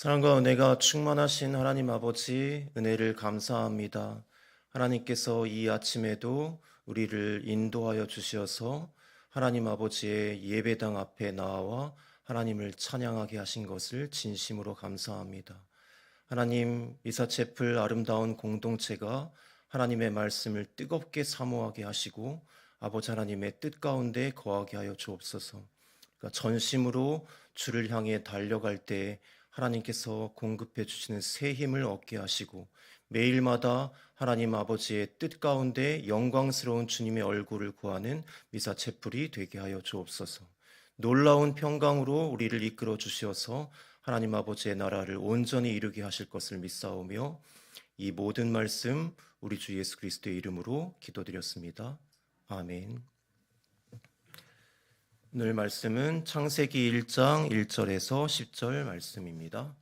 사랑과 은혜가 충만하신 하나님 아버지, 은혜를 감사합니다. 하나님께서 이 아침에도 우리를 인도하여 주시어서 하나님 아버지의 예배당 앞에 나와 하나님을 찬양하게 하신 것을 진심으로 감사합니다. 하나님, 이사채플 아름다운 공동체가 하나님의 말씀을 뜨겁게 사모하게 하시고 아버지 하나님의 뜻 가운데 거하게 하여 주옵소서. 그러니까 전심으로 주를 향해 달려갈 때 하나님께서 공급해 주시는 새 힘을 얻게 하시고 매일마다 하나님 아버지의 뜻 가운데 영광스러운 주님의 얼굴을 구하는 미사체풀이 되게 하여 주옵소서. 놀라운 평강으로 우리를 이끌어 주시어서 하나님 아버지의 나라를 온전히 이루게 하실 것을 믿사오며 이 모든 말씀 우리 주 예수 그리스도의 이름으로 기도드렸습니다. 아멘. 오늘 말씀은 창세기 1장 1절에서 10절 말씀입니다.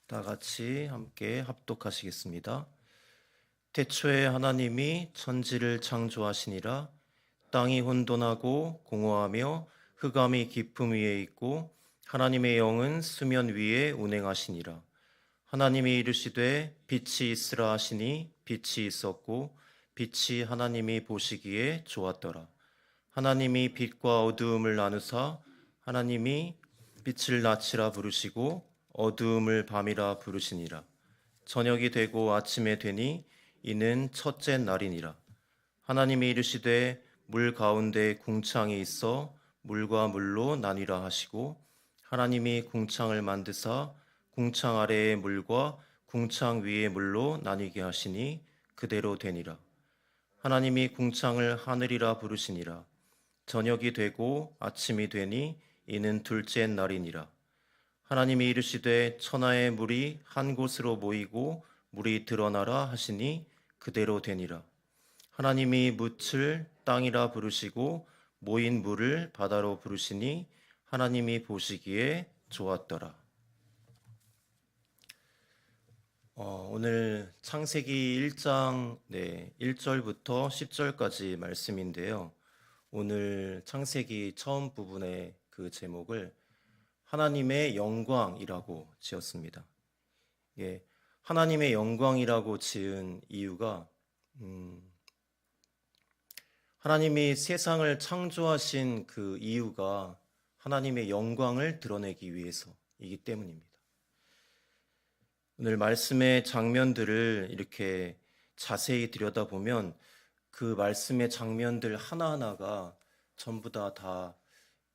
다 같이 함께 합독하시겠습니다. 태초에 하나님이 천지를 창조하시니라. 땅이 혼돈하고 공허하며 흑암이 깊음 위에 있고 하나님의 영은 수면 위에 운행하시니라. 하나님이 이르시되 빛이 있으라 하시니 빛이 있었고 빛이 하나님이 보시기에 좋았더라. 하나님이 빛과 어두움을 나누사 하나님이 빛을 낮이라 부르시고 어두움을 밤이라 부르시니라. 저녁이 되고 아침에 되니 이는 첫째 날이니라. 하나님이 이르시되 물 가운데 궁창이 있어 물과 물로 나뉘라 하시고 하나님이 궁창을 만드사 궁창 아래의 물과 궁창 위의 물로 나뉘게 하시니 그대로 되니라. 하나님이 궁창을 하늘이라 부르시니라. 저녁이 되고 아침이 되니 이는 둘째 날이니라. 하나님이 이르시되 천하의 물이 한 곳으로 모이고 물이 드러나라 하시니 그대로 되니라. 하나님이 묻을 땅이라 부르시고 모인 물을 바다로 부르시니 하나님이 보시기에 좋았더라. 오늘 창세기 1장 1절부터 10절까지 말씀인데요. 오늘 창세기 처음 부분의 그 제목을 하나님의 영광이라고 지었습니다. 예, 하나님의 영광이라고 지은 이유가 하나님이 세상을 창조하신 그 이유가 하나님의 영광을 드러내기 위해서이기 때문입니다. 오늘 말씀의 장면들을 이렇게 자세히 들여다보면 그 말씀의 장면들 하나하나가 전부 다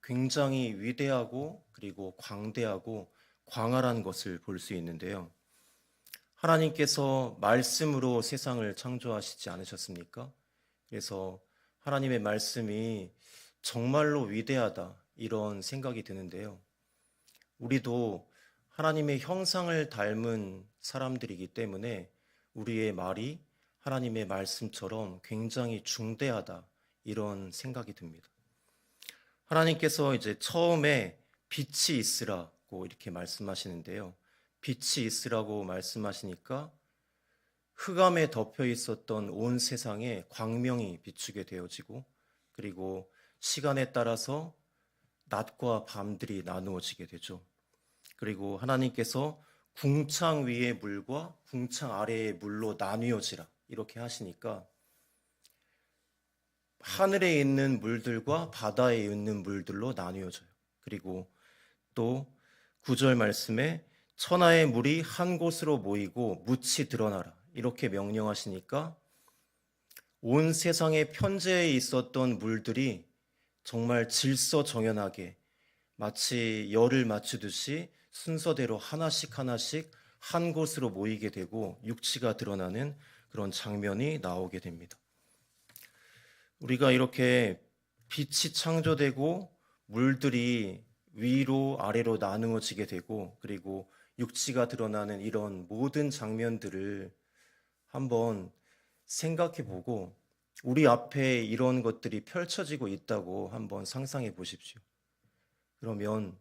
굉장히 위대하고 그리고 광대하고 광활한 것을 볼 수 있는데요. 하나님께서 말씀으로 세상을 창조하시지 않으셨습니까? 그래서 하나님의 말씀이 정말로 위대하다 이런 생각이 드는데요. 우리도 하나님의 형상을 닮은 사람들이기 때문에 우리의 말이 하나님의 말씀처럼 굉장히 중대하다 이런 생각이 듭니다. 하나님께서 이제 처음에 빛이 있으라고 이렇게 말씀하시는데요. 빛이 있으라고 말씀하시니까 흑암에 덮여 있었던 온 세상에 광명이 비추게 되어지고 그리고 시간에 따라서 낮과 밤들이 나누어지게 되죠. 그리고 하나님께서 궁창 위의 물과 궁창 아래의 물로 나뉘어지라 이렇게 하시니까 하늘에 있는 물들과 바다에 있는 물들로 나뉘어져요. 그리고 또 9절 말씀에 천하의 물이 한 곳으로 모이고 묻이 드러나라 이렇게 명령하시니까 온 세상에 편재해 있었던 물들이 정말 질서정연하게 마치 열을 맞추듯이 순서대로 하나씩 한 곳으로 모이게 되고 육지가 드러나는 그런 장면이 나오게 됩니다. 우리가 이렇게 빛이 창조되고 물들이 위로 아래로 나누어지게 되고 그리고 육지가 드러나는 이런 모든 장면들을 한번 생각해 보고 우리 앞에 이런 것들이 펼쳐지고 있다고 한번 상상해 보십시오. 그러면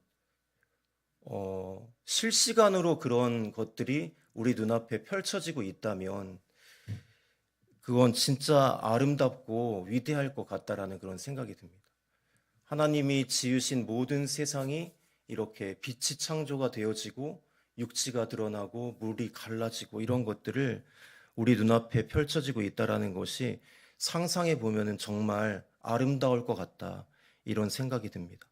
실시간으로 그런 것들이 우리 눈앞에 펼쳐지고 있다면 그건 진짜 아름답고 위대할 것 같다라는 그런 생각이 듭니다. 하나님이 지으신 모든 세상이 이렇게 빛이 창조가 되어지고 육지가 드러나고 물이 갈라지고 이런 것들을 우리 눈앞에 펼쳐지고 있다라는 것이 상상해 보면은 정말 아름다울 것 같다 이런 생각이 듭니다.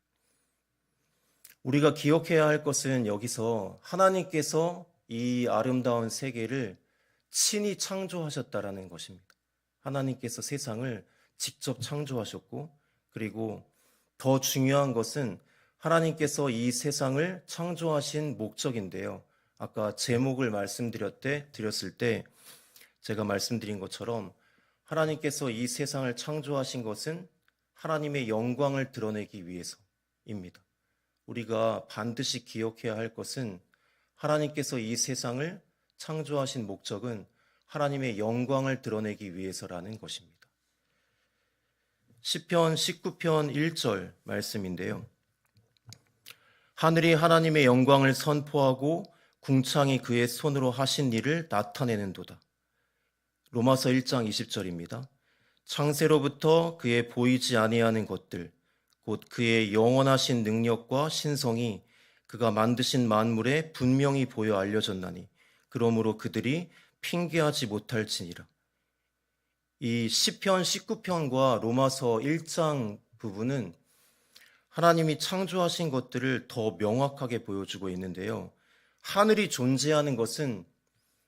우리가 기억해야 할 것은 여기서 하나님께서 이 아름다운 세계를 친히 창조하셨다라는 것입니다. 하나님께서 세상을 직접 창조하셨고, 그리고 더 중요한 것은 하나님께서 이 세상을 창조하신 목적인데요. 아까 제목을 드렸을 때 제가 말씀드린 것처럼 하나님께서 이 세상을 창조하신 것은 하나님의 영광을 드러내기 위해서입니다. 우리가 반드시 기억해야 할 것은 하나님께서 이 세상을 창조하신 목적은 하나님의 영광을 드러내기 위해서라는 것입니다. 시편 19편 1절 말씀인데요. 하늘이 하나님의 영광을 선포하고 궁창이 그의 손으로 하신 일을 나타내는도다. 로마서 1장 20절입니다. 창세로부터 그의 보이지 아니하는 것들 곧 그의 영원하신 능력과 신성이 그가 만드신 만물에 분명히 보여 알려졌나니 그러므로 그들이 핑계하지 못할지니라. 이 시편 19편과 로마서 1장 부분은 하나님이 창조하신 것들을 더 명확하게 보여주고 있는데요. 하늘이 존재하는 것은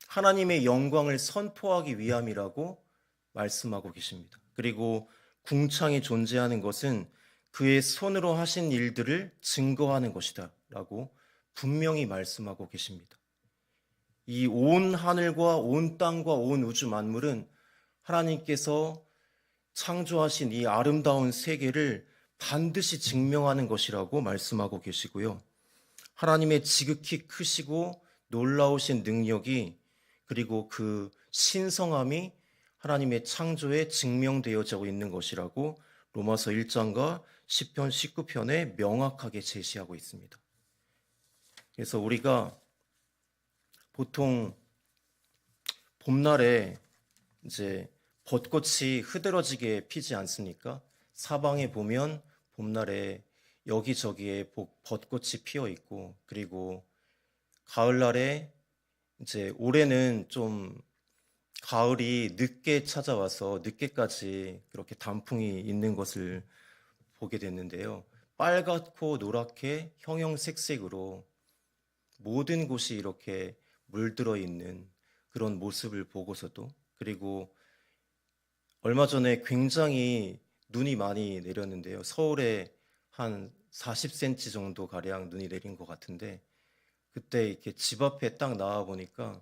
하나님의 영광을 선포하기 위함이라고 말씀하고 계십니다. 그리고 궁창이 존재하는 것은 그의 손으로 하신 일들을 증거하는 것이다 라고 분명히 말씀하고 계십니다. 이 온 하늘과 온 땅과 온 우주 만물은 하나님께서 창조하신 이 아름다운 세계를 반드시 증명하는 것이라고 말씀하고 계시고요. 하나님의 지극히 크시고 놀라우신 능력이 그리고 그 신성함이 하나님의 창조에 증명되어지고 있는 것이라고 로마서 1장과 시편 19편에 명확하게 제시하고 있습니다. 그래서 우리가 보통 봄날에 이제 벚꽃이 흐드러지게 피지 않습니까? 사방에 보면 봄날에 여기저기에 벚꽃이 피어 있고, 그리고 가을날에 이제 올해는 좀 가을이 늦게 찾아와서 늦게까지 그렇게 단풍이 있는 것을 보게 됐는데요. 빨갛고 노랗게 형형색색으로 모든 곳이 이렇게 물들어 있는 그런 모습을 보고서도, 그리고 얼마 전에 굉장히 눈이 많이 내렸는데요. 서울에 한 40cm 정도 가량 눈이 내린 것 같은데, 그때 이렇게 집 앞에 딱 나와 보니까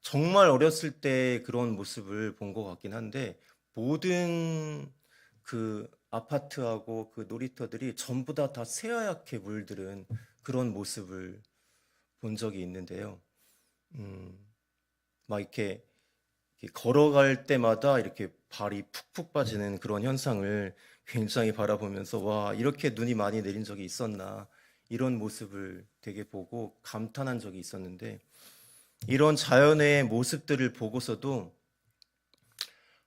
정말 어렸을 때 그런 모습을 본 것 같긴 한데, 모든 그 아파트하고 그 놀이터들이 전부 다 새하얗게 물들은 그런 모습을 본 적이 있는데요. 막 이렇게 걸어갈 때마다 이렇게 발이 푹푹 빠지는 그런 현상을 굉장히 바라보면서, 와, 이렇게 눈이 많이 내린 적이 있었나, 이런 모습을 되게 보고 감탄한 적이 있었는데, 이런 자연의 모습들을 보고서도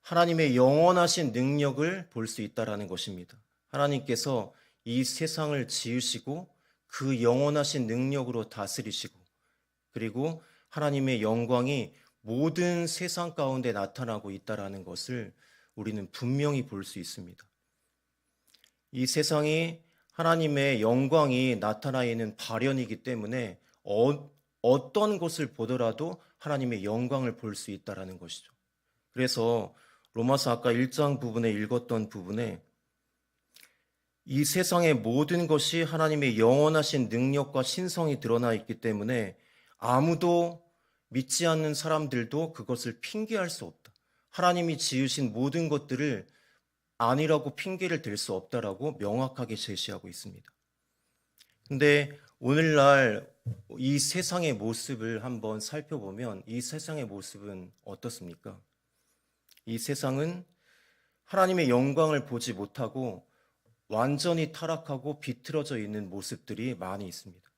하나님의 영원하신 능력을 볼 수 있다라는 것입니다. 하나님께서 이 세상을 지으시고 그 영원하신 능력으로 다스리시고, 그리고 하나님의 영광이 모든 세상 가운데 나타나고 있다라는 것을 우리는 분명히 볼 수 있습니다. 이 세상이 하나님의 영광이 나타나 있는 발현이기 때문에 어떤 것을 보더라도 하나님의 영광을 볼 수 있다라는 것이죠. 그래서 로마서 아까 1장 부분에 읽었던 부분에 이 세상의 모든 것이 하나님의 영원하신 능력과 신성이 드러나 있기 때문에 아무도 믿지 않는 사람들도 그것을 핑계할 수 없다. 하나님이 지으신 모든 것들을 아니라고 핑계를 댈 수 없다라고 명확하게 제시하고 있습니다. 근데 오늘날 이 세상의 모습을 한번 살펴보면 이 세상의 모습은 어떻습니까? 이 세상은 하나님의 영광을 보지 못하고 완전히 타락하고 비틀어져 있는 모습들이 많이 있습니다.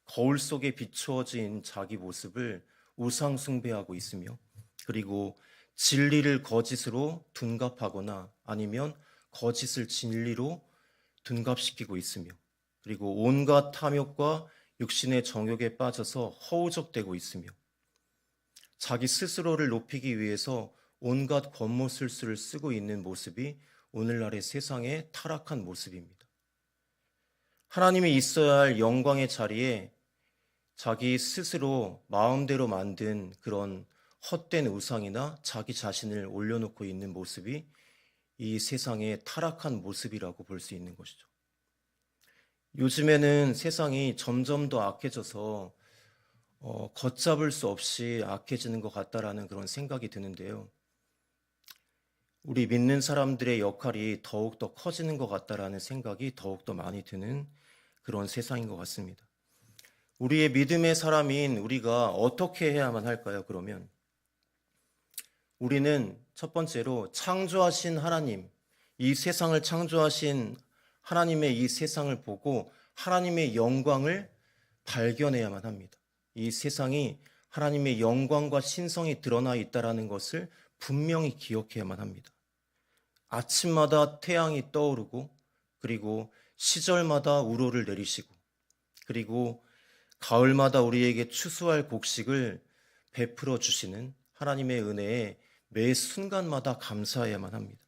거울 속에 비추어진 자기 모습을 우상 숭배하고 있으며, 그리고 진리를 거짓으로 둔갑하거나 아니면 거짓을 진리로 둔갑시키고 있으며, 그리고 온갖 탐욕과 육신의 정욕에 빠져서 허우적대고 있으며, 자기 스스로를 높이기 위해서 온갖 권모술수를 쓰고 있는 모습이 오늘날의 세상의 타락한 모습입니다. 하나님이 있어야 할 영광의 자리에 자기 스스로 마음대로 만든 그런 헛된 우상이나 자기 자신을 올려놓고 있는 모습이 이 세상의 타락한 모습이라고 볼 수 있는 것이죠. 요즘에는 세상이 점점 더 악해져서 걷잡을 수 없이 악해지는 것 같다라는 그런 생각이 드는데요. 우리 믿는 사람들의 역할이 더욱더 커지는 것 같다라는 생각이 더욱더 많이 드는 그런 세상인 것 같습니다. 우리의 믿음의 사람인 우리가 어떻게 해야만 할까요? 그러면 우리는 첫 번째로 창조하신 하나님, 이 세상을 창조하신 하나님의 이 세상을 보고 하나님의 영광을 발견해야만 합니다. 이 세상이 하나님의 영광과 신성이 드러나 있다는 것을 분명히 기억해야만 합니다. 아침마다 태양이 떠오르고, 그리고 시절마다 우로를 내리시고, 그리고 가을마다 우리에게 추수할 곡식을 베풀어 주시는 하나님의 은혜에 매 순간마다 감사해야만 합니다.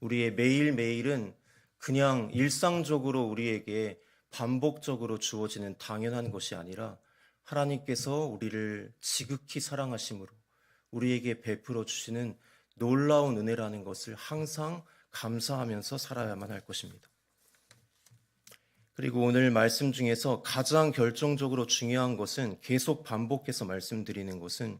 우리의 매일매일은 그냥 일상적으로 우리에게 반복적으로 주어지는 당연한 것이 아니라 하나님께서 우리를 지극히 사랑하심으로 우리에게 베풀어 주시는 놀라운 은혜라는 것을 항상 감사하면서 살아야만 할 것입니다. 그리고 오늘 말씀 중에서 가장 결정적으로 중요한 것은, 계속 반복해서 말씀드리는 것은,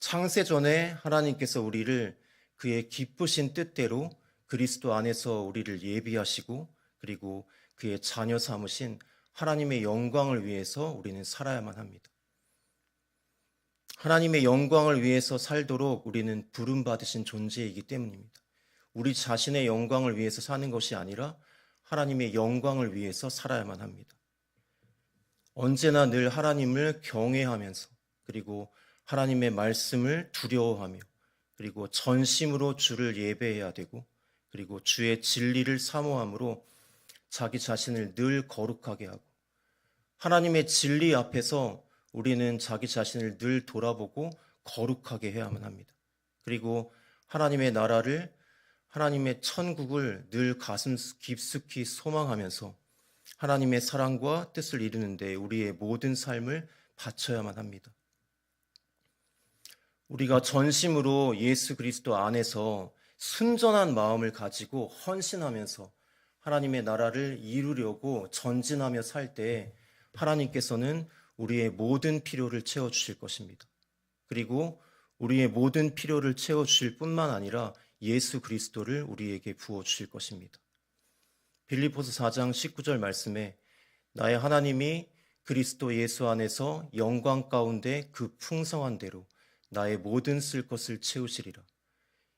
창세 전에 하나님께서 우리를 그의 기쁘신 뜻대로 그리스도 안에서 우리를 예비하시고, 그리고 그의 자녀 삼으신 하나님의 영광을 위해서 우리는 살아야만 합니다. 하나님의 영광을 위해서 살도록 우리는 부름받으신 존재이기 때문입니다. 우리 자신의 영광을 위해서 사는 것이 아니라 하나님의 영광을 위해서 살아야만 합니다. 언제나 늘 하나님을 경외하면서, 그리고 하나님의 말씀을 두려워하며, 그리고 전심으로 주를 예배해야 되고, 그리고 주의 진리를 사모함으로 자기 자신을 늘 거룩하게 하고, 하나님의 진리 앞에서 우리는 자기 자신을 늘 돌아보고 거룩하게 해야만 합니다. 그리고 하나님의 나라를, 하나님의 천국을 늘 가슴 깊숙이 소망하면서 하나님의 사랑과 뜻을 이루는 데 우리의 모든 삶을 바쳐야만 합니다. 우리가 전심으로 예수 그리스도 안에서 순전한 마음을 가지고 헌신하면서 하나님의 나라를 이루려고 전진하며 살 때 하나님께서는 우리의 모든 필요를 채워주실 것입니다. 그리고 우리의 모든 필요를 채워주실 뿐만 아니라 예수 그리스도를 우리에게 부어주실 것입니다. 빌립보서 4장 19절 말씀에 나의 하나님이 그리스도 예수 안에서 영광 가운데 그 풍성한 대로 나의 모든 쓸 것을 채우시리라.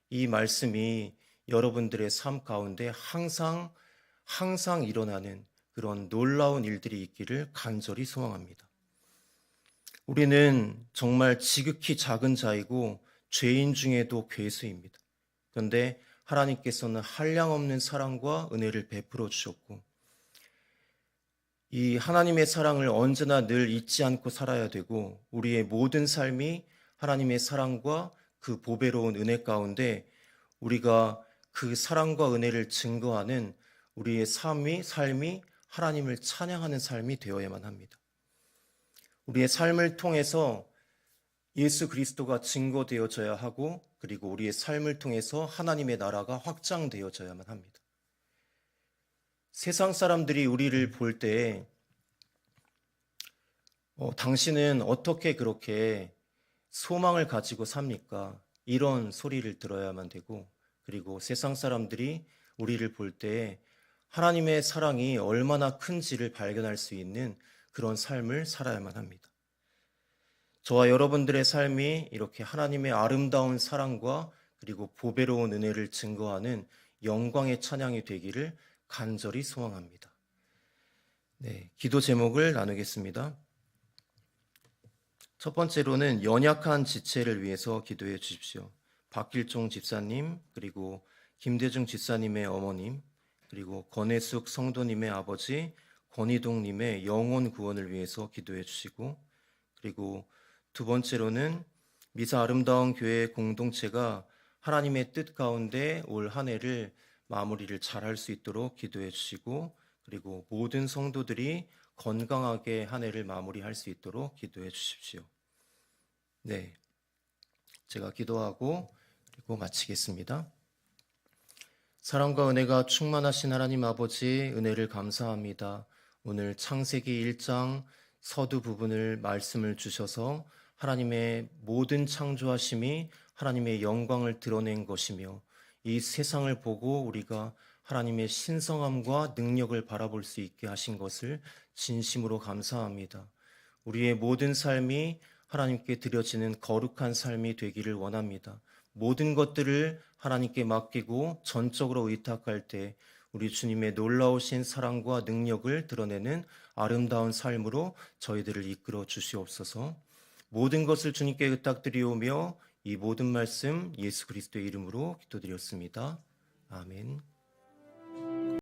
이 말씀이 여러분들의 삶 가운데 항상 일어나는 그런 놀라운 일들이 있기를 간절히 소망합니다. 우리는 정말 지극히 작은 자이고 죄인 중에도 괴수입니다. 그런데 하나님께서는 한량없는 사랑과 은혜를 베풀어 주셨고, 이 하나님의 사랑을 언제나 늘 잊지 않고 살아야 되고, 우리의 모든 삶이 하나님의 사랑과 그 보배로운 은혜 가운데 우리가 그 사랑과 은혜를 증거하는 우리의 삶이 하나님을 찬양하는 삶이 되어야만 합니다. 우리의 삶을 통해서 예수 그리스도가 증거되어져야 하고, 그리고 우리의 삶을 통해서 하나님의 나라가 확장되어져야만 합니다. 세상 사람들이 우리를 볼 때 당신은 어떻게 그렇게 소망을 가지고 삽니까? 이런 소리를 들어야만 되고, 그리고 세상 사람들이 우리를 볼 때 하나님의 사랑이 얼마나 큰지를 발견할 수 있는 그런 삶을 살아야만 합니다. 저와 여러분들의 삶이 이렇게 하나님의 아름다운 사랑과 그리고 보배로운 은혜를 증거하는 영광의 찬양이 되기를 간절히 소망합니다. 네, 기도 제목을 나누겠습니다. 첫 번째로는 연약한 지체를 위해서 기도해 주십시오. 박길종 집사님, 그리고 김대중 집사님의 어머님, 그리고 권혜숙 성도님의 아버지, 권희동님의 영혼 구원을 위해서 기도해 주시고, 그리고 두 번째로는 미사 아름다운 교회 공동체가 하나님의 뜻 가운데 올 한 해를 마무리를 잘할 수 있도록 기도해 주시고, 그리고 모든 성도들이 건강하게 한 해를 마무리할 수 있도록 기도해 주십시오. 네, 제가 기도하고 그리고 마치겠습니다. 사랑과 은혜가 충만하신 하나님 아버지, 은혜를 감사합니다. 오늘 창세기 1장 서두 부분을 말씀을 주셔서 하나님의 모든 창조하심이 하나님의 영광을 드러낸 것이며, 이 세상을 보고 우리가 하나님의 신성함과 능력을 바라볼 수 있게 하신 것을 진심으로 감사합니다. 우리의 모든 삶이 하나님께 드려지는 거룩한 삶이 되기를 원합니다. 모든 것들을 하나님께 맡기고 전적으로 의탁할 때 우리 주님의 놀라우신 사랑과 능력을 드러내는 아름다운 삶으로 저희들을 이끌어 주시옵소서. 모든 것을 주님께 의탁드리오며 이 모든 말씀 예수 그리스도의 이름으로 기도드렸습니다. 아멘.